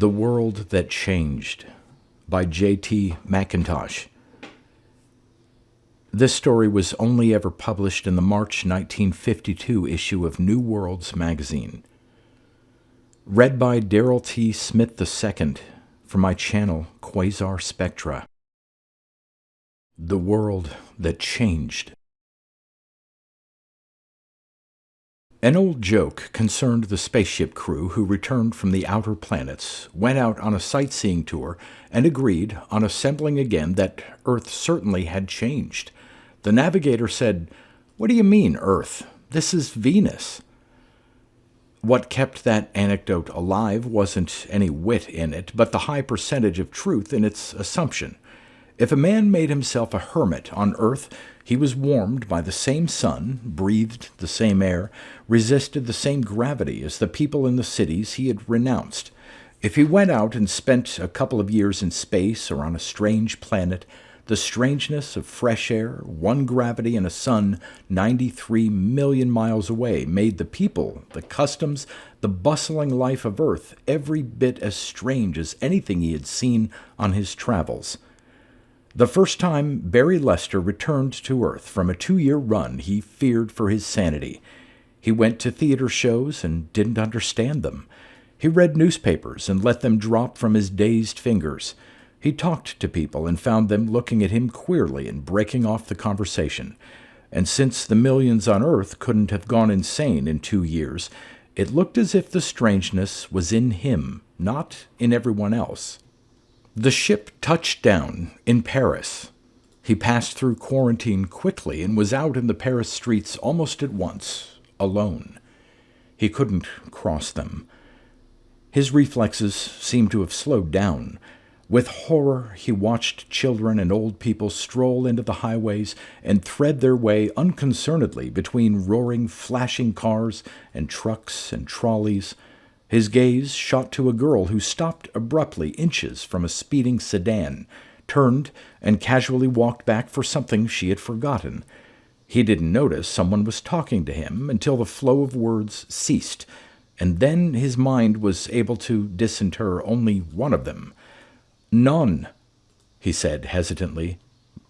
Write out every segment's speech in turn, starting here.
The World That Changed by J.T. McIntosh. This story was only ever published in the March 1952 issue of New Worlds magazine. Read by Darrell T. Smith II from my channel Quasar Spectra. The World That Changed. An old joke concerned the spaceship crew who returned from the outer planets, went out on a sightseeing tour, and agreed on assembling again that Earth certainly had changed. The navigator said, "What do you mean, Earth? This is Venus." What kept that anecdote alive wasn't any wit in it, but the high percentage of truth in its assumption. If a man made himself a hermit on Earth, he was warmed by the same sun, breathed the same air, resisted the same gravity as the people in the cities he had renounced. If he went out and spent a couple of years in space or on a strange planet, the strangeness of fresh air, one gravity, and a sun 93 million miles away made the people, the customs, the bustling life of Earth every bit as strange as anything he had seen on his travels. The first time Barry Lester returned to Earth from a 2-year run, he feared for his sanity. He went to theater shows and didn't understand them. He read newspapers and let them drop from his dazed fingers. He talked to people and found them looking at him queerly and breaking off the conversation. And since the millions on Earth couldn't have gone insane in 2 years, it looked as if the strangeness was in him, not in everyone else. The ship touched down in Paris. He passed through quarantine quickly and was out in the Paris streets almost at once, alone. He couldn't cross them. His reflexes seemed to have slowed down. With horror, he watched children and old people stroll into the highways and thread their way unconcernedly between roaring, flashing cars and trucks and trolleys. His gaze shot to a girl who stopped abruptly inches from a speeding sedan, turned, and casually walked back for something she had forgotten. He didn't notice someone was talking to him until the flow of words ceased, and then his mind was able to disinter only one of them. "Non," he said hesitantly.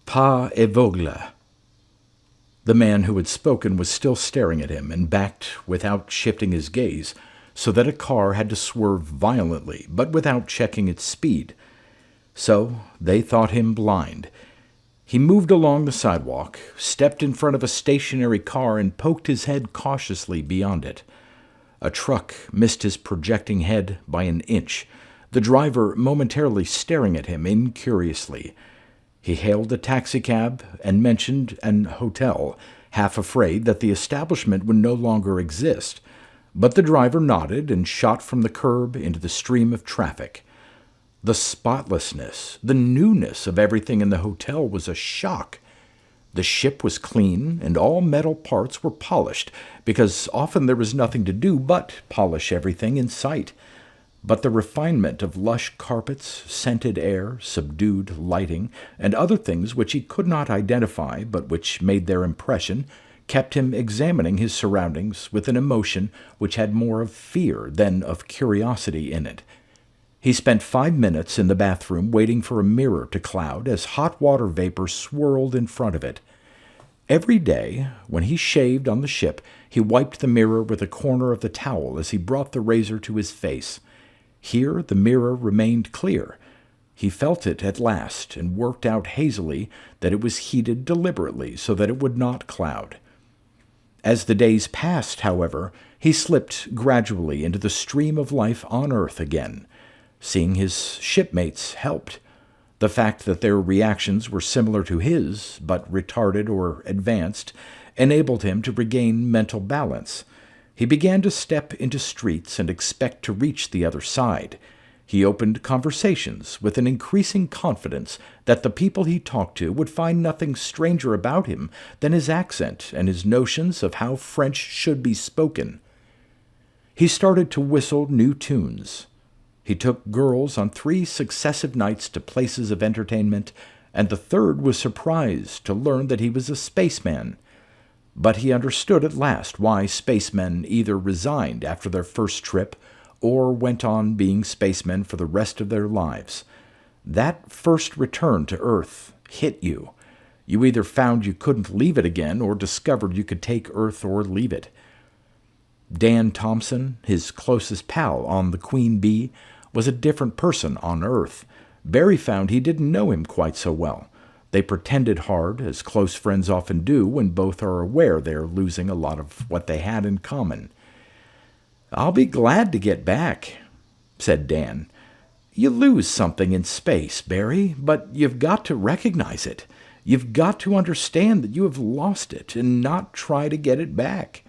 "Pas aveugle." The man who had spoken was still staring at him and backed without shifting his gaze, so that a car had to swerve violently, but without checking its speed. So they thought him blind. He moved along the sidewalk, stepped in front of a stationary car, and poked his head cautiously beyond it. A truck missed his projecting head by an inch, the driver momentarily staring at him incuriously. He hailed a taxicab and mentioned an hotel, half afraid that the establishment would no longer exist. But the driver nodded and shot from the curb into the stream of traffic. The spotlessness, the newness of everything in the hotel was a shock. The ship was clean, and all metal parts were polished, because often there was nothing to do but polish everything in sight. But the refinement of lush carpets, scented air, subdued lighting, and other things which he could not identify but which made their impression, kept him examining his surroundings with an emotion which had more of fear than of curiosity in it. He spent 5 minutes in the bathroom waiting for a mirror to cloud as hot water vapor swirled in front of it. Every day, when he shaved on the ship, he wiped the mirror with a corner of the towel as he brought the razor to his face. Here the mirror remained clear. He felt it at last and worked out hazily that it was heated deliberately so that it would not cloud. As the days passed, however, he slipped gradually into the stream of life on Earth again. Seeing his shipmates helped. The fact that their reactions were similar to his, but retarded or advanced, enabled him to regain mental balance. He began to step into streets and expect to reach the other side. He opened conversations with an increasing confidence that the people he talked to would find nothing stranger about him than his accent and his notions of how French should be spoken. He started to whistle new tunes. He took girls on 3 successive nights to places of entertainment, and the third was surprised to learn that he was a spaceman. But he understood at last why spacemen either resigned after their first trip or went on being spacemen for the rest of their lives. That first return to Earth hit you. You either found you couldn't leave it again or discovered you could take Earth or leave it. Dan Thompson, his closest pal on the Queen Bee, was a different person on Earth. Barry found he didn't know him quite so well. They pretended hard, as close friends often do when both are aware they're losing a lot of what they had in common. "I'll be glad to get back," said Dan. "You lose something in space, Barry, but you've got to recognize it. You've got to understand that you have lost it and not try to get it back."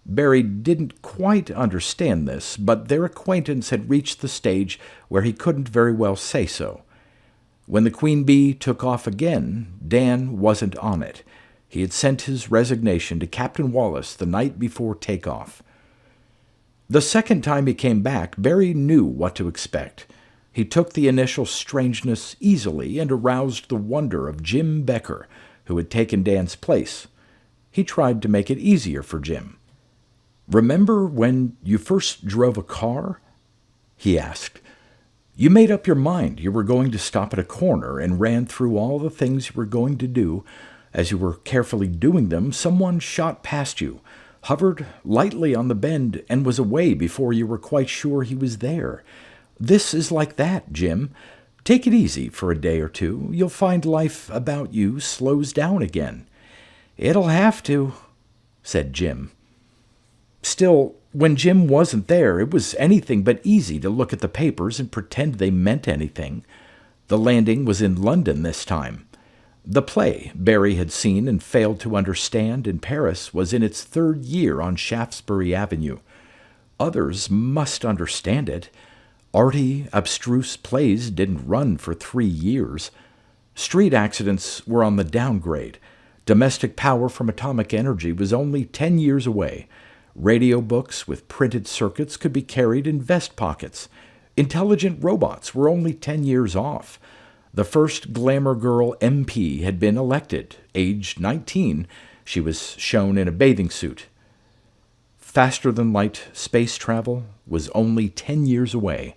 Barry didn't quite understand this, but their acquaintance had reached the stage where he couldn't very well say so. When the Queen Bee took off again, Dan wasn't on it. He had sent his resignation to Captain Wallace the night before takeoff. The second time he came back, Barry knew what to expect. He took the initial strangeness easily and aroused the wonder of Jim Becker, who had taken Dan's place. He tried to make it easier for Jim. "Remember when you first drove a car?" he asked. "You made up your mind you were going to stop at a corner and ran through all the things you were going to do. As you were carefully doing them, someone shot past you, hovered lightly on the bend, and was away before you were quite sure he was there. This is like that, Jim. Take it easy for a day or two. You'll find life about you slows down again." "It'll have to," said Jim. Still, when Jim wasn't there, it was anything but easy to look at the papers and pretend they meant anything. The landing was in London this time. The play Barry had seen and failed to understand in Paris was in its third year on Shaftesbury Avenue. Others must understand it. Arty, abstruse plays didn't run for 3 years. Street accidents were on the downgrade. Domestic power from atomic energy was only 10 years away. Radio books with printed circuits could be carried in vest pockets. Intelligent robots were only 10 years off. The first glamour girl MP had been elected. Aged 19, she was shown in a bathing suit. Faster-than-light space travel was only 10 years away.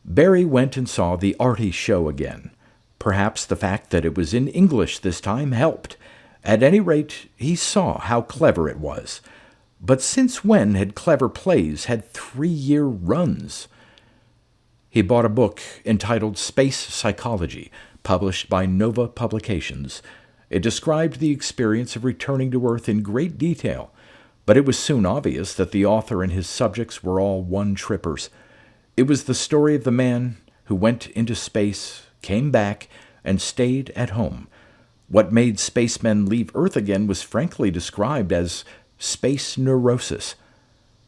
Barry went and saw the Arty show again. Perhaps the fact that it was in English this time helped. At any rate, he saw how clever it was. But since when had clever plays had 3-year runs? He bought a book entitled Space Psychology, published by Nova Publications. It described the experience of returning to Earth in great detail, but it was soon obvious that the author and his subjects were all one-trippers. It was the story of the man who went into space, came back, and stayed at home. What made spacemen leave Earth again was frankly described as space neurosis.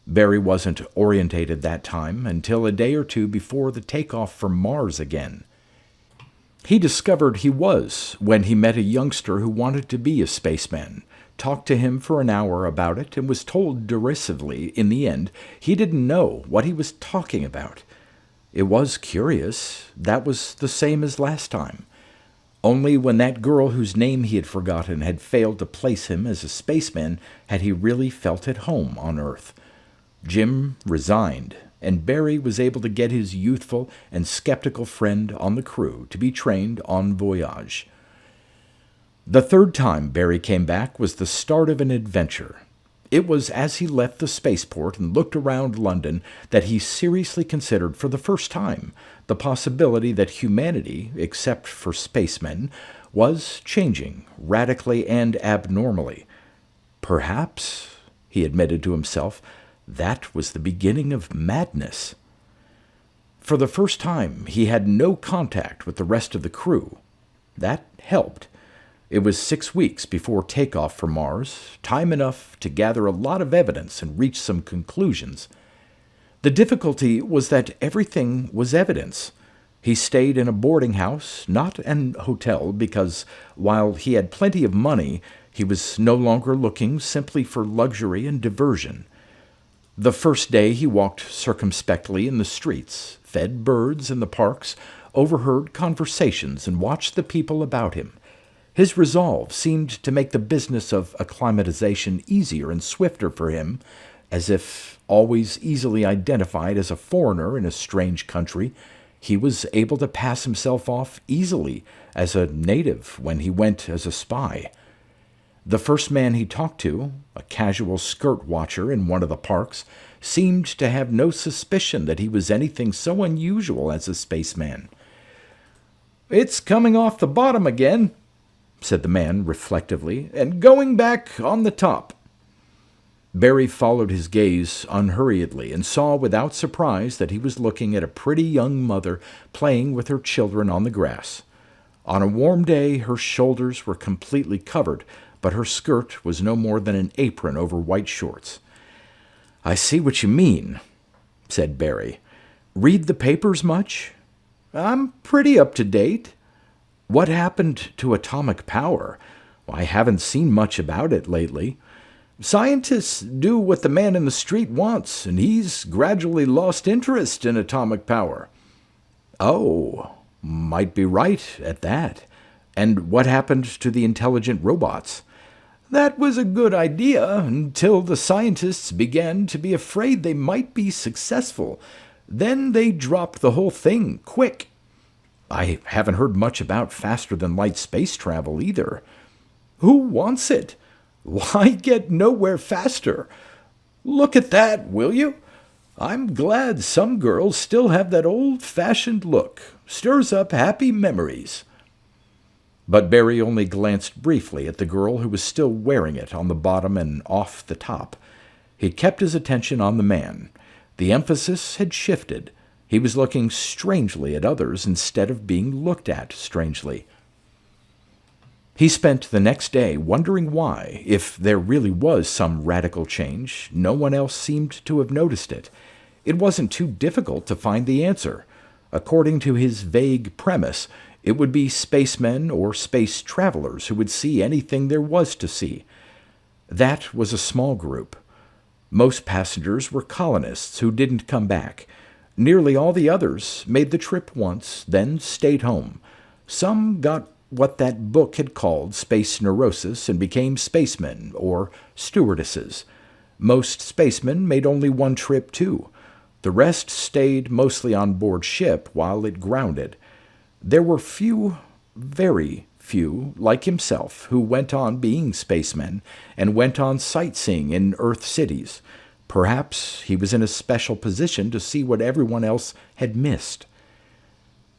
Barry wasn't orientated that time until a day or two before the takeoff for Mars again. He discovered he was when he met a youngster who wanted to be a spaceman, talked to him for an hour about it, and was told derisively in the end he didn't know what he was talking about. It was curious. That was the same as last time. Only when that girl whose name he had forgotten had failed to place him as a spaceman had he really felt at home on Earth. Jim resigned, and Barry was able to get his youthful and skeptical friend on the crew to be trained en voyage. The third time Barry came back was the start of an adventure. It was as he left the spaceport and looked around London that he seriously considered for the first time the possibility that humanity, except for spacemen, was changing radically and abnormally. Perhaps, he admitted to himself, that was the beginning of madness. For the first time, he had no contact with the rest of the crew. That helped. It was 6 weeks before takeoff for Mars, time enough to gather a lot of evidence and reach some conclusions. The difficulty was that everything was evidence. He stayed in a boarding house, not an hotel, because while he had plenty of money, he was no longer looking simply for luxury and diversion. The first day he walked circumspectly in the streets, fed birds in the parks, overheard conversations, and watched the people about him. His resolve seemed to make the business of acclimatization easier and swifter for him, As if always easily identified as a foreigner in a strange country, he was able to pass himself off easily as a native when he went as a spy. The first man he talked to, a casual skirt watcher in one of the parks, seemed to have no suspicion that he was anything so unusual as a spaceman. "It's coming off the bottom again," said the man reflectively, "and going back on the top." Barry followed his gaze unhurriedly and saw without surprise that he was looking at a pretty young mother playing with her children on the grass. On a warm day, her shoulders were completely covered, but her skirt was no more than an apron over white shorts. "I see what you mean," said Barry. "Read the papers much?" "I'm pretty up to date." "What happened to atomic power? I haven't seen much about it lately." "Scientists do what the man in the street wants, and he's gradually lost interest in atomic power." "Oh, might be right at that. And what happened to the intelligent robots?" "That was a good idea until the scientists began to be afraid they might be successful. Then they dropped the whole thing quick." "I haven't heard much about faster-than-light space travel either." "Who wants it? Why get nowhere faster? Look at that, will you? I'm glad some girls still have that old-fashioned look. Stirs up happy memories." But Barry only glanced briefly at the girl who was still wearing it on the bottom and off the top. He kept his attention on the man. The emphasis had shifted. He was looking strangely at others instead of being looked at strangely. He spent the next day wondering why, if there really was some radical change, no one else seemed to have noticed it. It wasn't too difficult to find the answer. According to his vague premise, it would be spacemen or space travelers who would see anything there was to see. That was a small group. Most passengers were colonists who didn't come back. Nearly all the others made the trip once, then stayed home. Some got what that book had called space neurosis and became spacemen or stewardesses. Most spacemen made only one trip, too. The rest stayed mostly on board ship while it grounded. There were few, very few, like himself, who went on being spacemen and went on sightseeing in Earth cities. Perhaps he was in a special position to see what everyone else had missed.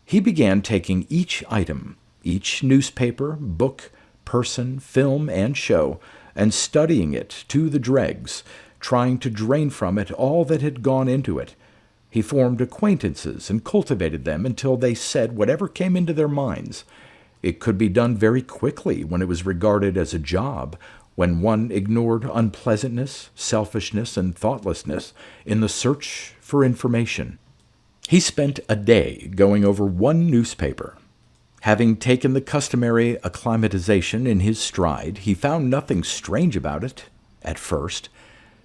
He began taking each item, each newspaper, book, person, film, and show, and studying it to the dregs, trying to drain from it all that had gone into it. He formed acquaintances and cultivated them until they said whatever came into their minds. It could be done very quickly when it was regarded as a job, when one ignored unpleasantness, selfishness, and thoughtlessness in the search for information. He spent a day going over one newspaper. Having taken the customary acclimatization in his stride, he found nothing strange about it, at first.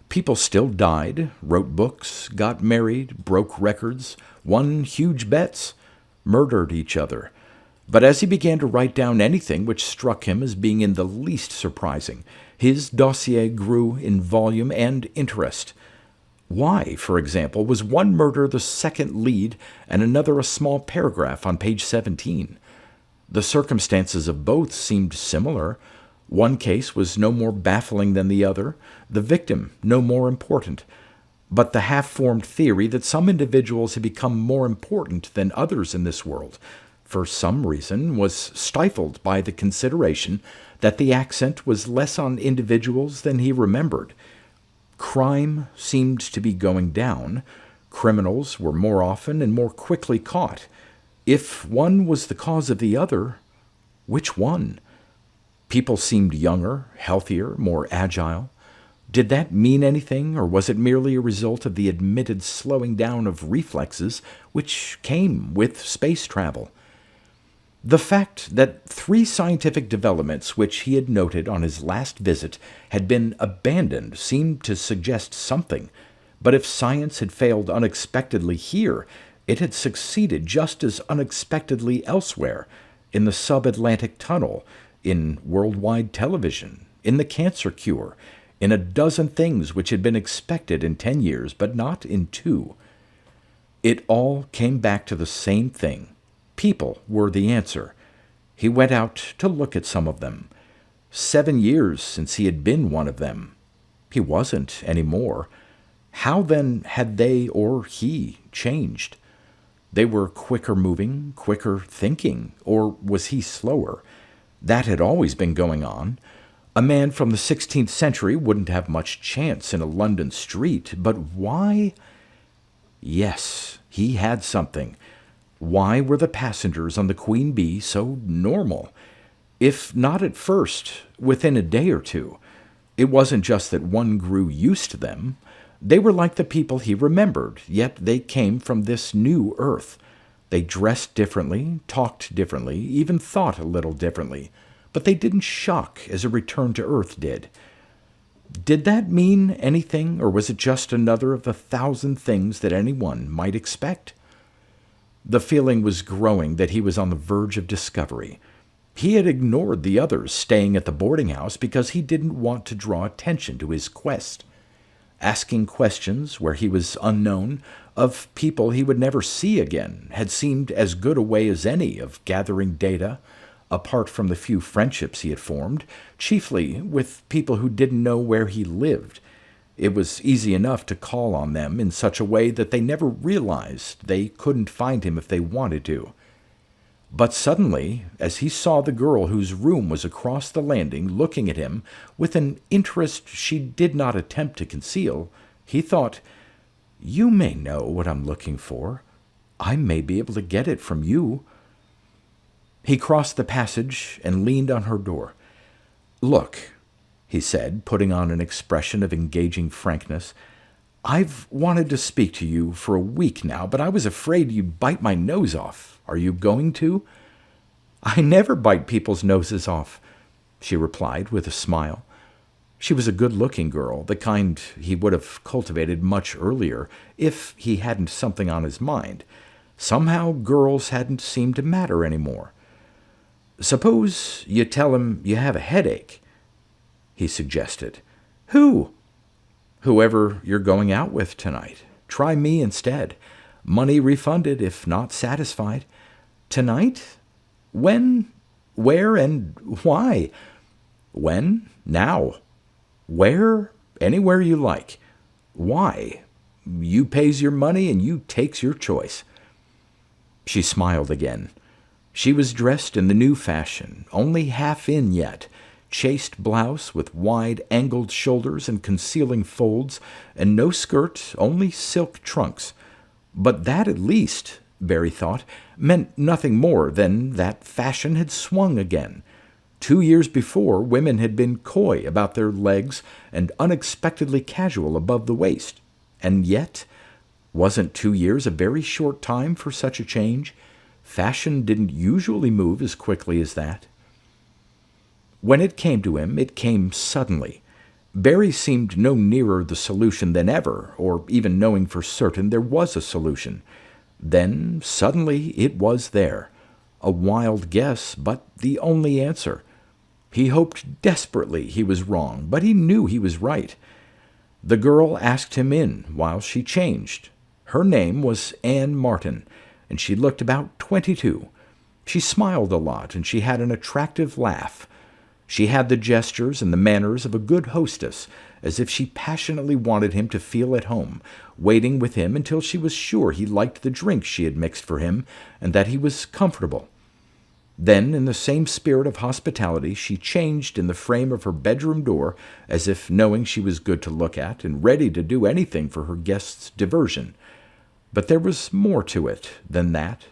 People still died, wrote books, got married, broke records, won huge bets, murdered each other. But as he began to write down anything which struck him as being in the least surprising, his dossier grew in volume and interest. Why, for example, was one murder the second lead and another a small paragraph on page 17? The circumstances of both seemed similar. One case was no more baffling than the other, the victim no more important. But the half-formed theory that some individuals had become more important than others in this world, for some reason, was stifled by the consideration that the accent was less on individuals than he remembered. Crime seemed to be going down. Criminals were more often and more quickly caught. If one was the cause of the other, which one? People seemed younger, healthier, more agile. Did that mean anything, or was it merely a result of the admitted slowing down of reflexes which came with space travel? The fact that 3 scientific developments which he had noted on his last visit had been abandoned seemed to suggest something. But if science had failed unexpectedly here, it had succeeded just as unexpectedly elsewhere, in the sub-Atlantic tunnel, in worldwide television, in the cancer cure, in a dozen things which had been expected in 10 years, but not in 2. It all came back to the same thing. People were the answer. He went out to look at some of them. 7 years since he had been one of them. He wasn't any more. How then had they or he changed? They were quicker moving, quicker thinking, or was he slower? That had always been going on. A man from the 16th century wouldn't have much chance in a London street, but why? Yes, he had something. Why were the passengers on the Queen Bee so normal? If not at first, within a day or two. It wasn't just that one grew used to them. They were like the people he remembered, yet they came from this new earth. They dressed differently, talked differently, even thought a little differently, but they didn't shock as a return to earth did. Did that mean anything, or was it just another of the 1,000 things that anyone might expect? The feeling was growing that he was on the verge of discovery. He had ignored the others staying at the boarding house because he didn't want to draw attention to his quest. Asking questions where he was unknown of people he would never see again had seemed as good a way as any of gathering data, apart from the few friendships he had formed, chiefly with people who didn't know where he lived. It was easy enough to call on them in such a way that they never realized they couldn't find him if they wanted to. But suddenly, as he saw the girl whose room was across the landing looking at him with an interest she did not attempt to conceal, he thought, "You may know what I'm looking for. I may be able to get it from you." He crossed the passage and leaned on her door. "Look," he said, putting on an expression of engaging frankness, "I've wanted to speak to you for a week now, but I was afraid you'd bite my nose off. Are you going to?" "I never bite people's noses off," she replied with a smile. She was a good-looking girl, the kind he would have cultivated much earlier if he hadn't something on his mind. Somehow girls hadn't seemed to matter anymore. "Suppose you tell him you have a headache," he suggested. "Who?" "Whoever you're going out with tonight. Try me instead. Money refunded if not satisfied. Tonight? When? Where? And why?" "When? Now. Where? Anywhere you like. Why? You pays your money and you takes your choice." She smiled again. She was dressed in the new fashion, only half in yet, chaste blouse with wide angled shoulders and concealing folds, and no skirt, only silk trunks. But that at least, Barry thought, meant nothing more than that fashion had swung again. 2 years before, women had been coy about their legs and unexpectedly casual above the waist. And yet, wasn't 2 years a very short time for such a change? Fashion didn't usually move as quickly as that. When it came to him, it came suddenly. Barry seemed no nearer the solution than ever, or even knowing for certain there was a solution. Then, suddenly, it was there. A wild guess, but the only answer. He hoped desperately he was wrong, but he knew he was right. The girl asked him in while she changed. Her name was Anne Martin, and she looked about 22. She smiled a lot, and she had an attractive laugh. She had the gestures and the manners of a good hostess, as if she passionately wanted him to feel at home, waiting with him until she was sure he liked the drink she had mixed for him and that he was comfortable. Then, in the same spirit of hospitality, she changed in the frame of her bedroom door, as if knowing she was good to look at and ready to do anything for her guest's diversion. But there was more to it than that.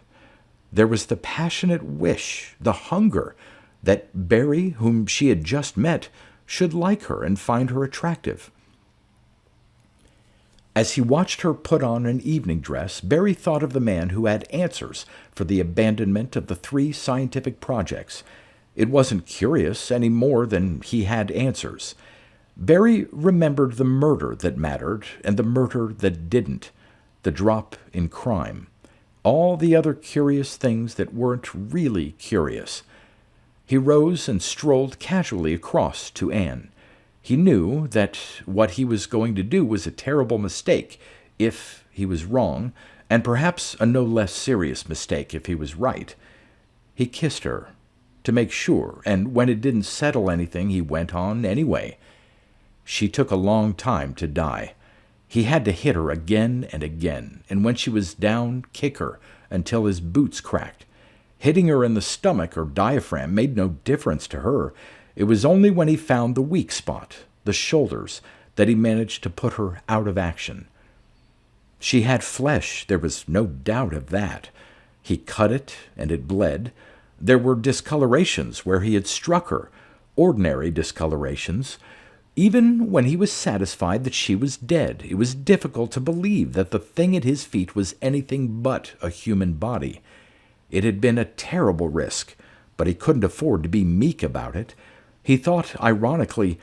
There was the passionate wish, the hunger, that Barry, whom she had just met, should like her and find her attractive. As he watched her put on an evening dress, Barry thought of the man who had answers for the abandonment of the 3 scientific projects. It wasn't curious any more than he had answers. Barry remembered the murder that mattered and the murder that didn't, the drop in crime, all the other curious things that weren't really curious. He rose and strolled casually across to Anne. He knew that what he was going to do was a terrible mistake if he was wrong, and perhaps a no less serious mistake if he was right. He kissed her to make sure, and when it didn't settle anything, he went on anyway. She took a long time to die. He had to hit her again and again, and when she was down, kick her until his boots cracked. Hitting her in the stomach or diaphragm made no difference to her. It was only when he found the weak spot, the shoulders, that he managed to put her out of action. She had flesh, there was no doubt of that. He cut it, and it bled. There were discolorations where he had struck her, ordinary discolorations. Even when he was satisfied that she was dead, it was difficult to believe that the thing at his feet was anything but a human body. It had been a terrible risk, but he couldn't afford to be meek about it. He thought, ironically,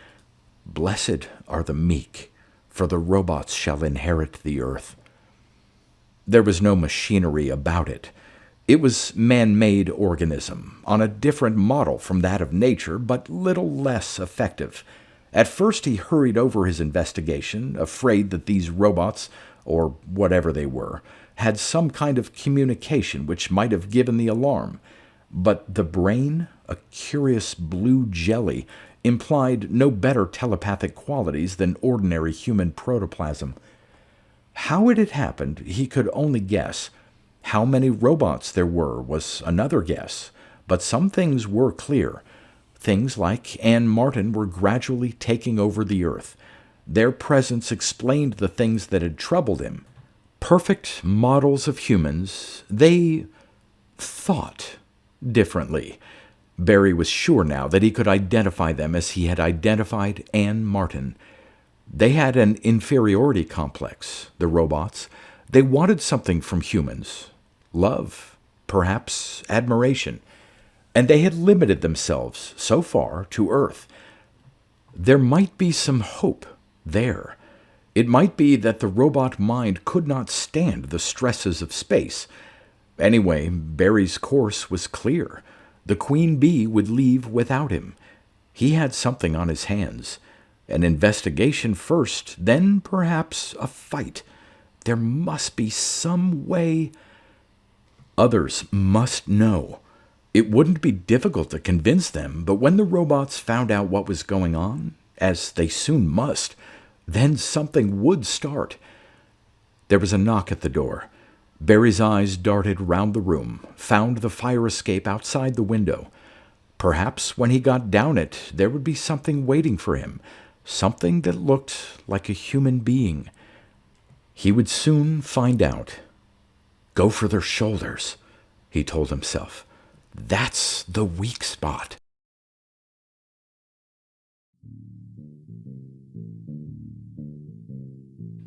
"Blessed are the meek, for the robots shall inherit the earth." There was no machinery about it. It was man-made organism, on a different model from that of nature, but little less effective. At first he hurried over his investigation, afraid that these robots, or whatever they were, had some kind of communication which might have given the alarm. But the brain, a curious blue jelly, implied no better telepathic qualities than ordinary human protoplasm. How it had happened, he could only guess. How many robots there were was another guess, but some things were clear. Things like Anne Martin were gradually taking over the earth. Their presence explained the things that had troubled him. Perfect models of humans, they thought differently. Barry was sure now that he could identify them as he had identified Anne Martin. They had an inferiority complex, the robots. They wanted something from humans. Love, perhaps admiration. And they had limited themselves, so far, to Earth. There might be some hope there. It might be that the robot mind could not stand the stresses of space. Anyway, Barry's course was clear. The Queen Bee would leave without him. He had something on his hands. An investigation first, then perhaps a fight. There must be some way. Others must know. It wouldn't be difficult to convince them, but when the robots found out what was going on, as they soon must, then something would start. There was a knock at the door. Barry's eyes darted round the room, found the fire escape outside the window. Perhaps when he got down it, there would be something waiting for him, something that looked like a human being. He would soon find out. Go for their shoulders, he told himself. That's the weak spot.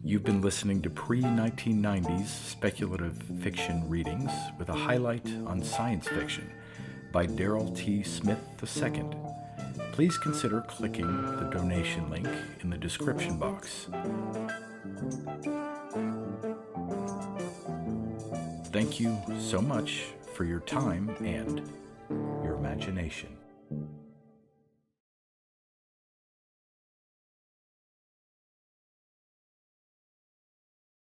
You've been listening to pre-1990s speculative fiction readings with a highlight on science fiction by Darrell T. Smith II. Please consider clicking the donation link in the description box. Thank you so much for your time and your imagination.